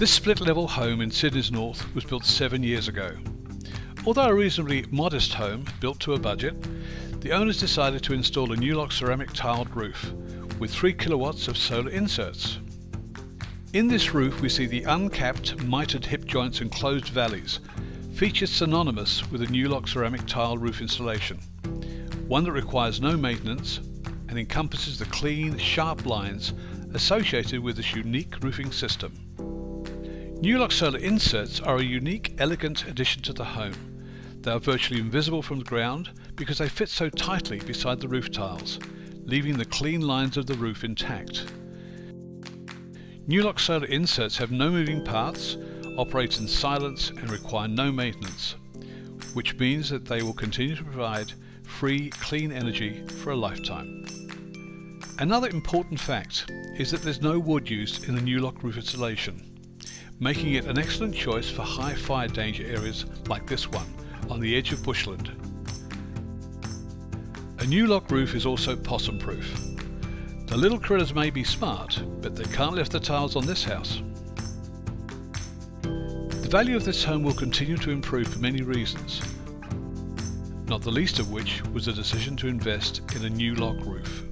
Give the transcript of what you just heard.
This split-level home in Sydney's north was built 7 years ago. Although a reasonably modest home built to a budget, the owners decided to install a Nulok ceramic tiled roof with 3 kilowatts of solar inserts. In this roof we see the uncapped mitered hip joints and closed valleys, features synonymous with a Nulok ceramic tile roof installation, one that requires no maintenance and encompasses the clean, sharp lines associated with this unique roofing system. Nulok solar inserts are a unique, elegant addition to the home. They are virtually invisible from the ground because they fit so tightly beside the roof tiles, leaving the clean lines of the roof intact. Nulok solar inserts have no moving parts, operate in silence and require no maintenance, which means that they will continue to provide free, clean energy for a lifetime. Another important fact is that there's no wood used in the Nulok roof installation, making it an excellent choice for high fire danger areas like this one on the edge of bushland. A Nulok roof is also possum proof. The little critters may be smart, but they can't lift the tiles on this house. The value of this home will continue to improve for many reasons, not the least of which was the decision to invest in a Nulok roof.